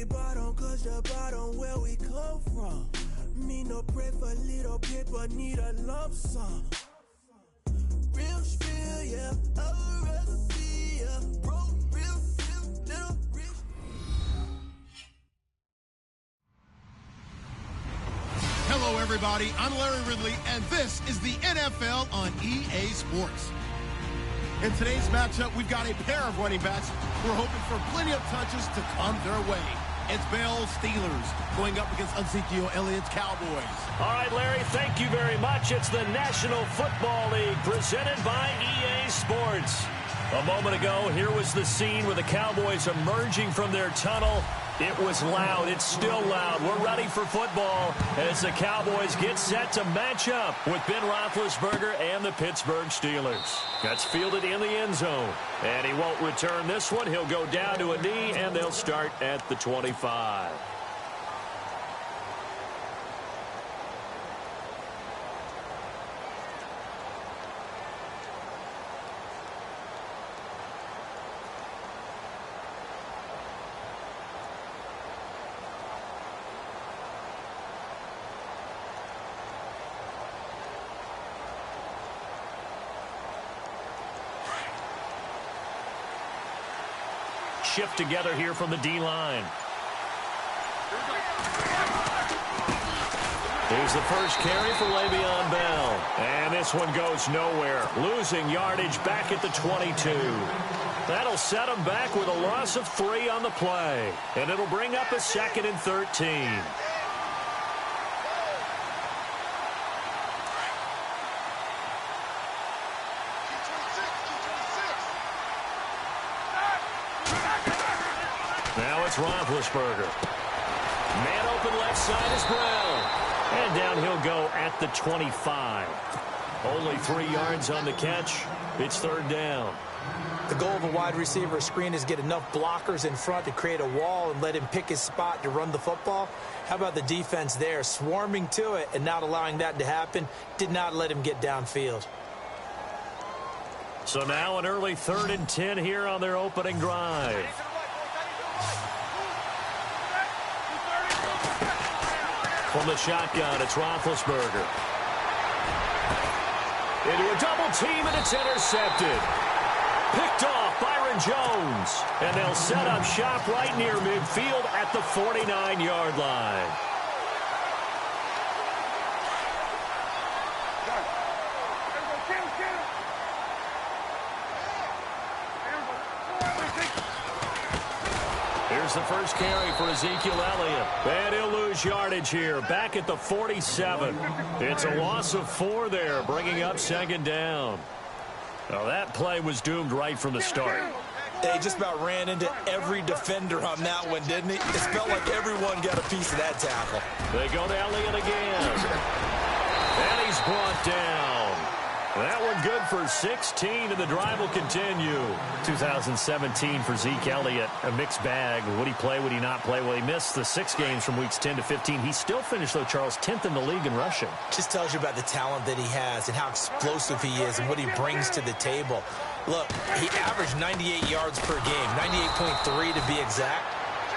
we bottom, cause the bottom where we come from. Me no pray for little paper, need a lump sum. Real spill, yeah, I would rather be, yeah, broke, real feel, little rich. Hello, everybody. I'm Larry Ridley, and this is the NFL on EA Sports. In today's matchup, we've got a pair of running backs who are hoping for plenty of touches to come their way. It's Bell's Steelers going up against Ezekiel Elliott's Cowboys. All right, Larry, thank you very much. It's the National Football League presented by EA Sports. A moment ago, here was the scene with the Cowboys emerging from their tunnel. It was loud. It's still loud. We're ready for football as the Cowboys get set to match up with Ben Roethlisberger and the Pittsburgh Steelers. That's fielded in the end zone. And he won't return this one. He'll go down to a knee, and they'll start at the 25. Shift together here from the D-line. Here's the first carry for Le'Veon Bell. And this one goes nowhere. Losing yardage back at the 22. That'll set him back with a loss of 3 on the play. And it'll bring up a 2nd and 13. Now it's Roethlisberger. Man open left side is Brown. And down he'll go at the 25. Only 3 yards on the catch. It's 3rd down. The goal of a wide receiver screen is get enough blockers in front to create a wall and let him pick his spot to run the football. How about the defense there, swarming to it and not allowing that to happen? Did not let him get downfield. So now an early 3rd and 10 here on their opening drive. From the shotgun, it's Roethlisberger. Into a double team, and it's intercepted. Picked off Byron Jones. And they'll set up shop right near midfield at the 49-yard line. Here's the first carry for Ezekiel Elliott. And he'll lose yardage here, back at the 47. It's a loss of 4 there, bringing up 2nd down. Now that play was doomed right from the start. He just about ran into every defender on that one, didn't he? It felt like everyone got a piece of that tackle. They go to Elliott again. And he's brought down. That one good for 16, and the drive will continue. 2017 for Zeke Elliott, a mixed bag. Would he play, would he not play? Well, he missed the 6 games from weeks 10 to 15. He still finished, though, Charles, 10th in the league in rushing. Just tells you about the talent that he has and how explosive he is and what he brings to the table. Look, he averaged 98 yards per game, 98.3 to be exact,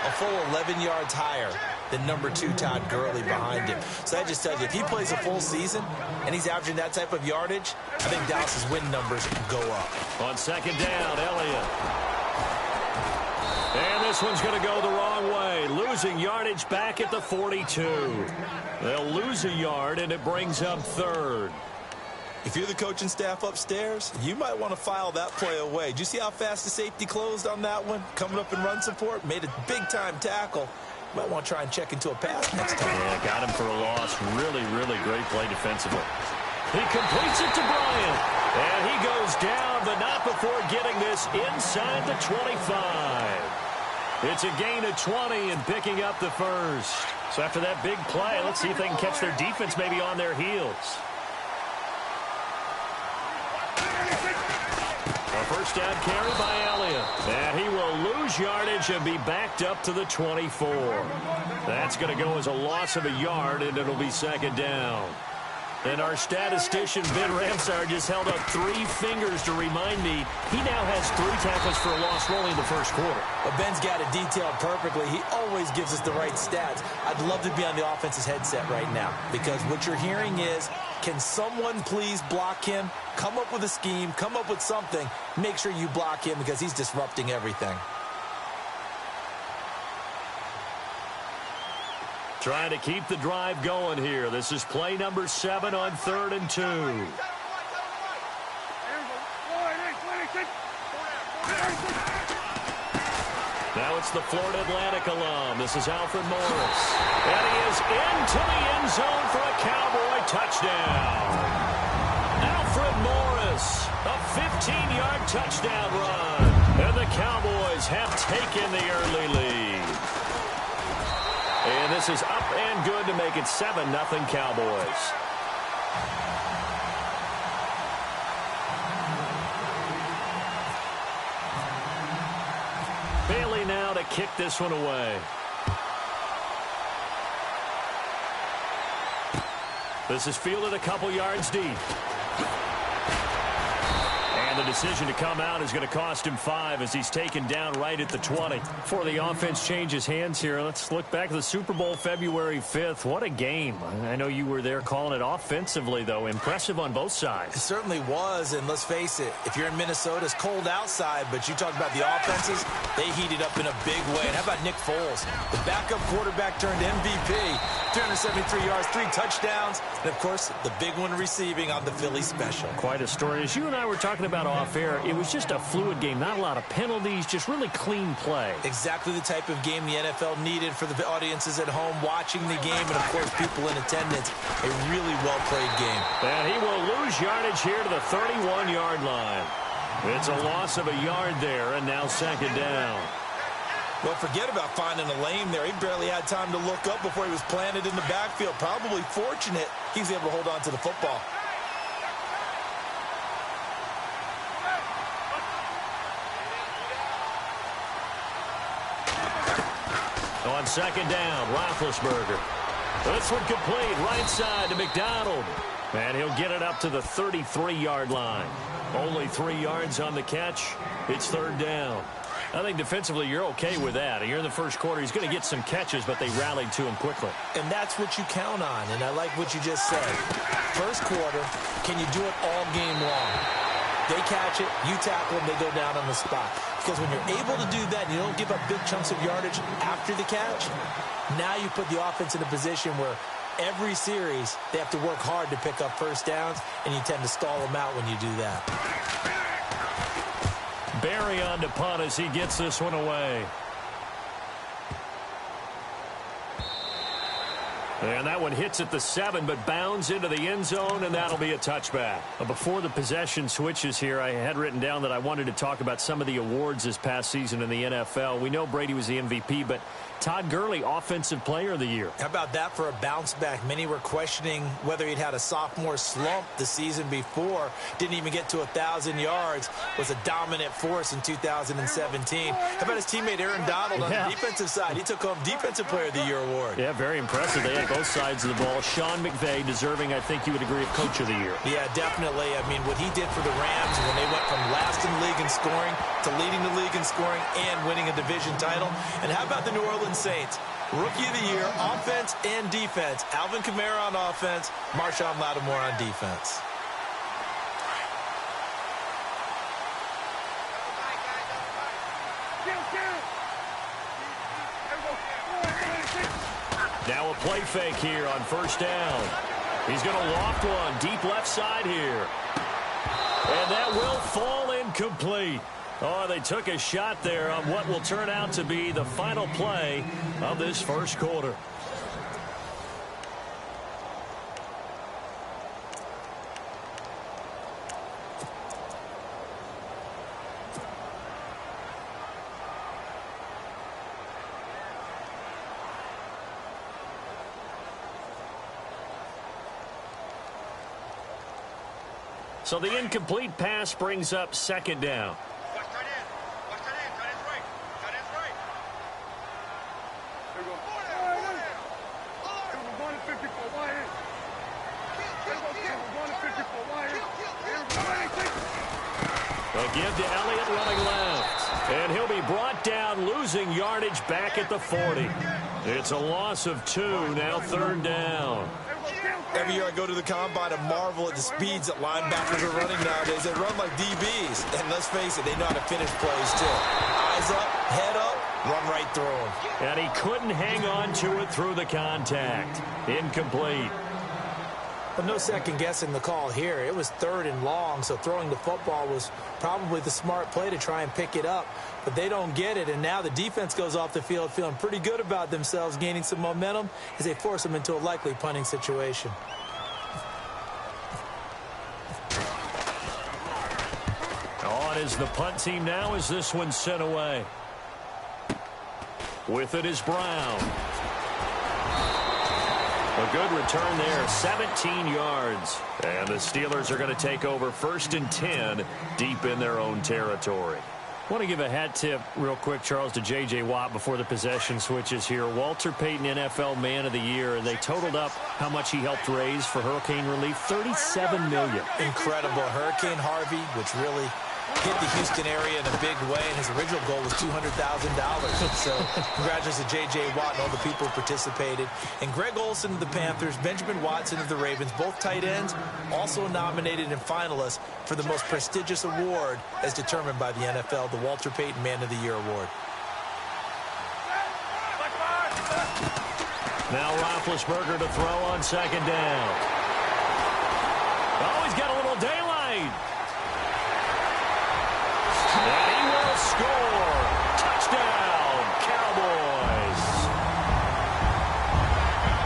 a full 11 yards higher than number 2 Todd Gurley behind him. So that just tells you, if he plays a full season and he's averaging that type of yardage, I think Dallas's win numbers go up. On 2nd down, Elliott. And this one's going to go the wrong way. Losing yardage back at the 42. They'll lose a yard, and it brings up 3rd. If you're the coaching staff upstairs, you might want to file that play away. Did you see how fast the safety closed on that one? Coming up in run support, made a big-time tackle. Might want to try and check into a pass next time. Yeah, got him for a loss. Really, really great play defensively. He completes it to Bryant. And he goes down, but not before getting this inside the 25. It's a gain of 20 and picking up the 1st. So after that big play, let's see if they can catch their defense maybe on their heels. A first down carry by Elliott. And he will lose yardage and be backed up to the 24. That's going to go as a loss of a yard, and it'll be 2nd down. And our statistician, Ben Ramsar, just held up 3 fingers to remind me he now has 3 tackles for a loss rolling in the first quarter. But Ben's got it detailed perfectly. He always gives us the right stats. I'd love to be on the offense's headset right now because what you're hearing is, can someone please block him? Come up with a scheme. Come up with something. Make sure you block him because he's disrupting everything. Trying to keep the drive going here. This is play number 7 on 3rd and 2. Now it's the Florida Atlantic alum. This is Alfred Morris. And he is into the end zone for a Cowboy touchdown. Alfred Morris, a 15-yard touchdown run. And the Cowboys have taken the early lead. And this is up and good to make it 7-0 Cowboys. Bailey now to kick this one away. This is fielded a couple yards deep. And the decision to come out is going to cost him 5 as he's taken down right at the 20. Before the offense changes hands here, let's look back at the Super Bowl February 5th. What a game. I know you were there calling it offensively, though. Impressive on both sides. It certainly was, and let's face it, if you're in Minnesota, it's cold outside, but you talk about the offenses, they heated up in a big way. And how about Nick Foles, the backup quarterback turned MVP, 373 yards, 3 touchdowns, and, of course, the big one receiving on the Philly special. Quite a story. As you and I were talking about off air, it was just a fluid game, not a lot of penalties, just really clean play. Exactly the type of game the NFL needed for the audiences at home watching the game and, of course, people in attendance. A really well-played game. And he will lose yardage here to the 31-yard line. It's a loss of a yard there, and now 2nd down. Well, forget about finding a lane there. He barely had time to look up before he was planted in the backfield. Probably fortunate he was able to hold on to the football. On 2nd down, Roethlisberger. This one complete, right side to McDonald. And he'll get it up to the 33-yard line. Only 3 yards on the catch. It's 3rd down. I think defensively you're okay with that. You're in the first quarter. He's going to get some catches, but they rallied to him quickly. And that's what you count on, and I like what you just said. First quarter, can you do it all game long? They catch it, you tackle them, they go down on the spot. Because when you're able to do that and you don't give up big chunks of yardage after the catch, now you put the offense in a position where every series they have to work hard to pick up first downs, and you tend to stall them out when you do that. Barry on to punt as he gets this one away. And that one hits at the 7, but bounds into the end zone, and that'll be a touchback. Before the possession switches here, I had written down that I wanted to talk about some of the awards this past season in the NFL. We know Brady was the MVP, but Todd Gurley, Offensive Player of the Year. How about that for a bounce back? Many were questioning whether he'd had a sophomore slump the season before. Didn't even get to 1,000 yards. Was a dominant force in 2017. How about his teammate Aaron Donald on the defensive side? He took home Defensive Player of the Year award. Yeah, very impressive. They had both sides of the ball. Sean McVay deserving, I think you would agree, of Coach of the Year. Yeah, definitely. I mean, what he did for the Rams when they went from last in the league in scoring to leading the league in scoring and winning a division title. And how about the New Orleans Saints? Rookie of the Year, offense and defense. Alvin Kamara on offense, Marshawn Lattimore on defense. Now a play fake here on 1st down. He's going to loft one deep left side here. And that will fall incomplete. Oh, they took a shot there on what will turn out to be the final play of this first quarter. So the incomplete pass brings up 2nd down. A give to Elliott running left. And he'll be brought down, losing yardage back at the 40. It's a loss of 2, now 3rd down. Every year I go to the combine and marvel at the speeds that linebackers are running nowadays. They run like DBs. And let's face it, they know how to finish plays too. Eyes up, head up, run right through them. And he couldn't hang on to it through the contact. Incomplete. But no second guessing the call here. It was 3rd and long, so throwing the football was probably the smart play to try and pick it up. But they don't get it, and now the defense goes off the field feeling pretty good about themselves, gaining some momentum as they force them into a likely punting situation. On is the punt team now as this one's sent away. With it is Brown. A good return there, 17 yards. And the Steelers are going to take over 1st and 10 deep in their own territory. I want to give a hat tip real quick, Charles, to J.J. Watt before the possession switches here. Walter Payton, NFL Man of the Year, and they totaled up how much he helped raise for hurricane relief, $37 million. Incredible. Hurricane Harvey, which really hit the Houston area in a big way, and his original goal was $200,000. So congratulations to J.J. Watt and all the people who participated. And Greg Olsen of the Panthers, Benjamin Watson of the Ravens, both tight ends, also nominated and finalists for the most prestigious award as determined by the NFL, the Walter Payton Man of the Year Award. Now Roethlisberger to throw on 2nd down. Oh, he's got a little daylight. And he will score. Touchdown, Cowboys.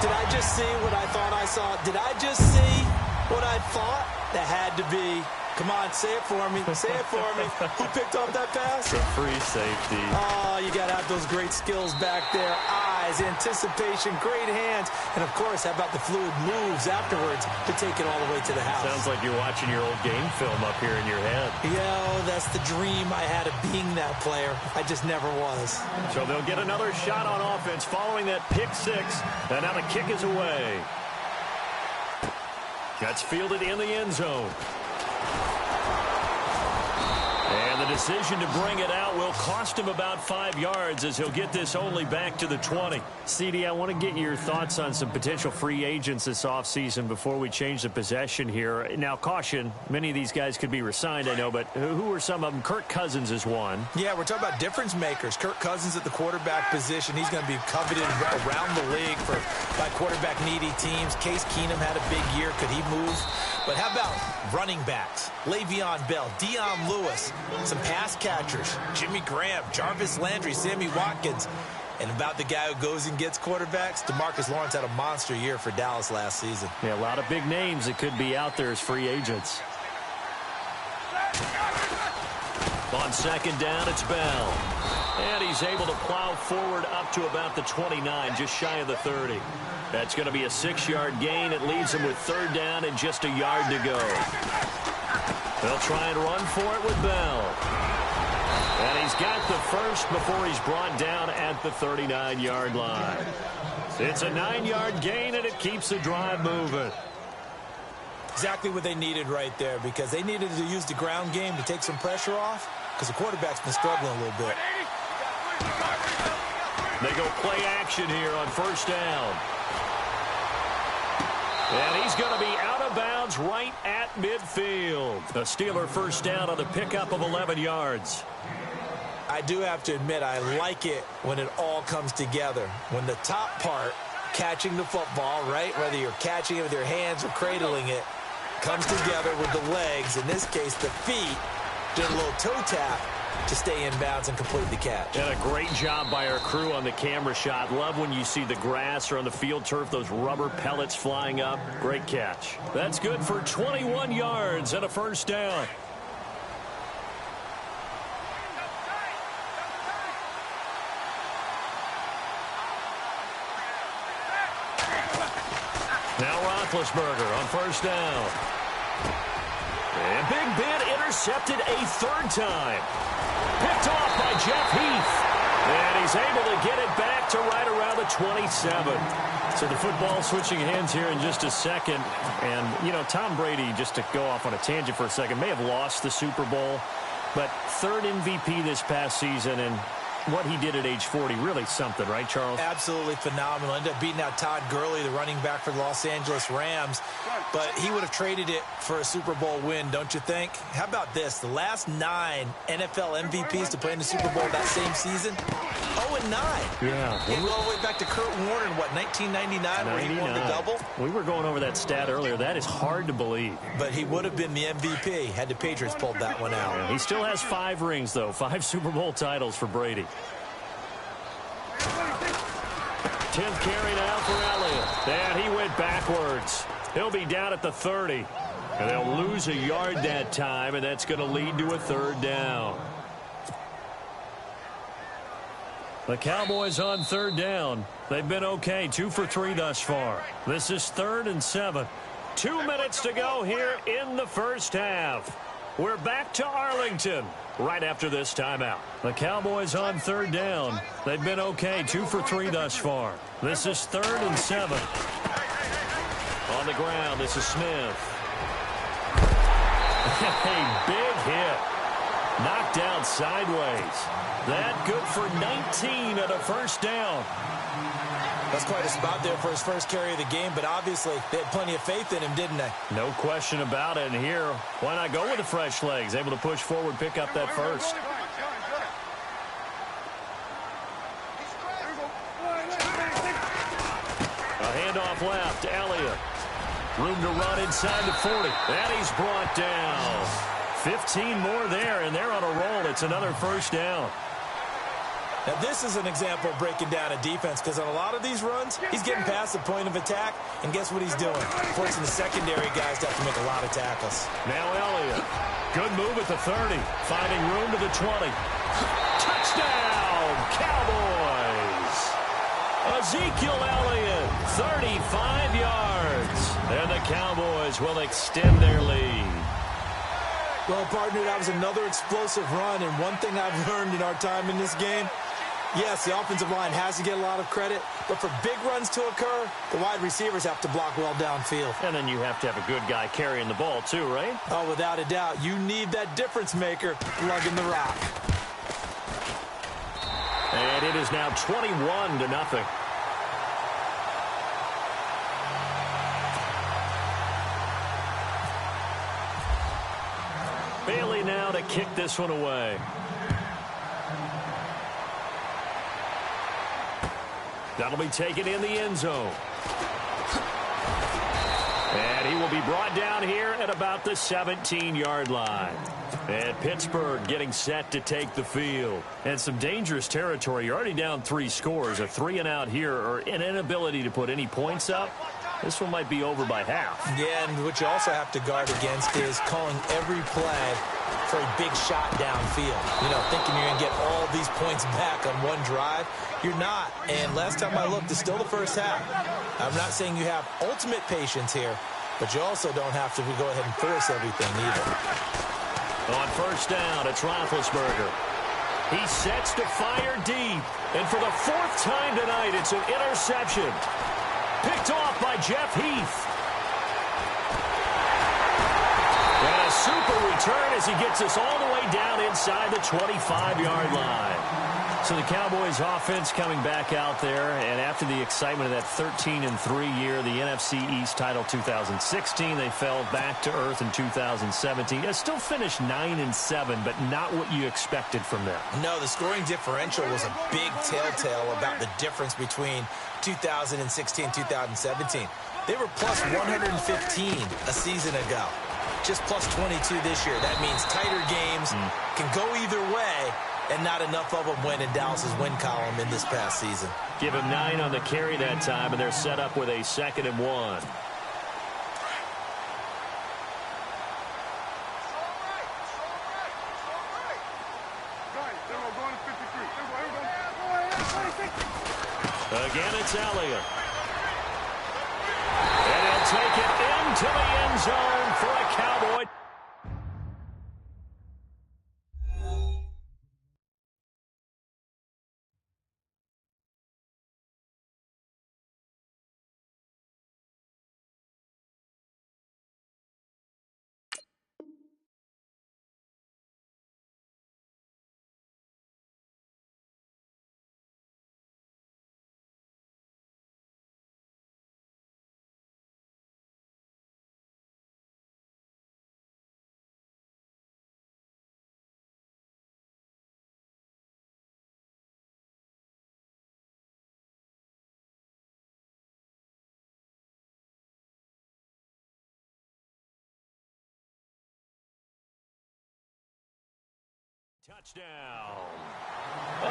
Did I just see what I thought I saw? Did I just see what I thought? That had to be. Come on, say it for me. Say it for me. Who picked off that pass? It's a free safety. Oh, you got to have those great skills back there. Eyes, anticipation, great hands. And, of course, how about the fluid moves afterwards to take it all the way to the house? Sounds like you're watching your old game film up here in your head. Yeah, that's the dream I had of being that player. I just never was. So they'll get another shot on offense following that pick 6. And now the kick is away. That's fielded in the end zone. And the decision to bring it out will cost him about 5 yards as he'll get this only back to the 20. CD, I want to get your thoughts on some potential free agents this offseason before we change the possession here. Now, caution, many of these guys could be re-signed, I know, but who are some of them? Kirk Cousins is one. Yeah, we're talking about difference makers. Kirk Cousins at the quarterback position. He's going to be coveted around the league by quarterback-needy teams. Case Keenum had a big year. Could he move? But how about running backs? Le'Veon Bell, Dion Lewis, some pass catchers, Jimmy Graham, Jarvis Landry, Sammy Watkins. And about the guy who goes and gets quarterbacks, DeMarcus Lawrence had a monster year for Dallas last season. Yeah, a lot of big names that could be out there as free agents. On 2nd down, it's Bell. And he's able to plow forward up to about the 29, just shy of the 30. That's going to be a 6-yard gain. It leaves him with 3rd down and just a yard to go. They'll try and run for it with Bell. And he's got the first before he's brought down at the 39-yard line. It's a 9-yard gain, and it keeps the drive moving. Exactly what they needed right there, because they needed to use the ground game to take some pressure off, because the quarterback's been struggling a little bit. They go play action here on 1st down. And he's going to be out of bounds right at midfield. A Steeler 1st down on the pickup of 11 yards. I do have to admit, I like it when it all comes together. When the top part, catching the football, right, whether you're catching it with your hands or cradling it, comes together with the legs, in this case the feet, did a little toe tap to stay in bounds and complete the catch. And a great job by our crew on the camera shot. Love when you see the grass or on the field turf, those rubber pellets flying up. Great catch. That's good for 21 yards and a 1st down. Now Roethlisberger on 1st down. And Big Ben intercepted a 3rd time. Picked off by Jeff Heath. And he's able to get it back to right around the 27. So the football switching hands here in just a second. And, you know, Tom Brady, just to go off on a tangent for a second, may have lost the Super Bowl, but third MVP this past season, and what he did at age 40, really something, right, Charles? Absolutely phenomenal. Ended up beating out Todd Gurley, the running back for the Los Angeles Rams, but he would have traded it for a Super Bowl win, don't you think? How about this? The last 9 NFL MVPs to play in the Super Bowl that same season, 0-9. Yeah. He go all the way back to Kurt Warner in, what, 1999, where he won the double? We were going over that stat earlier. That is hard to believe. But he would have been the MVP had the Patriots pulled that one out. Yeah, he still has 5 rings, though. 5 Super Bowl titles for Brady. 10th carry now for Elliott. And he went backwards. He'll be down at the 30. And they'll lose a yard that time, and that's going to lead to a 3rd down. The Cowboys on 3rd down. They've been okay, 2 for 3 thus far. This is 3rd and 7. 2 minutes to go here in the first half. We're back to Arlington right after this timeout. The Cowboys on 3rd down. They've been okay, 2 for 3 thus far. This is 3rd and 7. On the ground, this is Smith. A big hit. Knocked down sideways. That good for 19 at a first down. That's quite a spot there for his first carry of the game, but obviously they had plenty of faith in him, didn't they? No question about it. And here, why not go with the fresh legs? Able to push forward, pick up that first. A handoff left, Elliott. Room to run inside the 40. And he's brought down. 15 more there, and they're on a roll. It's another first down. Now, this is an example of breaking down a defense, because on a lot of these runs, he's getting past the point of attack, and guess what he's doing? Forcing the secondary guys to have to make a lot of tackles. Now Elliott. Good move at the 30. Finding room to the 20. Touchdown, Cowboys! Ezekiel Elliott, 35 yards. And the Cowboys will extend their lead. Well, partner, that was another explosive run, and one thing I've learned in our time in this game, yes, the offensive line has to get a lot of credit, but for big runs to occur, the wide receivers have to block well downfield. And then you have to have a good guy carrying the ball too, right? Oh, without a doubt. You need that difference maker lugging the rock. And it is now 21-0. Bailey now to kick this one away. That'll be taken in the end zone. And he will be brought down here at about the 17-yard line. And Pittsburgh getting set to take the field. And some dangerous territory. You're already down 3 scores. A 3-and-out here, or an inability to put any points up. This one might be over by half. Yeah, and what you also have to guard against is calling every play for a big shot downfield. You know, thinking you're going to get all these points back on one drive. You're not. And last time I looked, it's still the first half. I'm not saying you have ultimate patience here, but you also don't have to go ahead and force everything either. On first down, it's Roethlisberger. He sets to fire deep. And for the 4th time tonight, it's an interception. Picked off by Jeff Heath. And a super return as he gets us all the way down inside the 25-yard line. So the Cowboys offense coming back out there, and after the excitement of that 13-3 year, the NFC East title 2016, they fell back to earth in 2017. They still finished 9-7, but not what you expected from them. No, the scoring differential was a big telltale about the difference between 2016 2017. They were plus 115 a season ago. Just plus 22 this year. That means tighter games can go either way, and not enough of them went in Dallas's win column in this past season. Give him 9 on the carry that time, and they're set up with a 2nd and 1. Again, it's Elliott. And he'll take it into the end zone for a Cowboy Touchdown.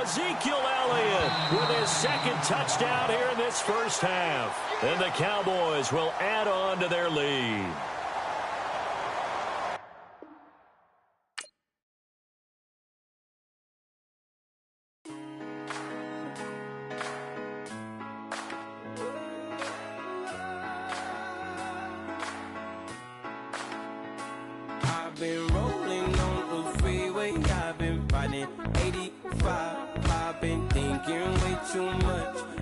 Ezekiel Elliott with his second touchdown here in this first half. And the Cowboys will add on to their lead. I've been rolling on the freeway, I've been riding 85. I've been thinking way too much.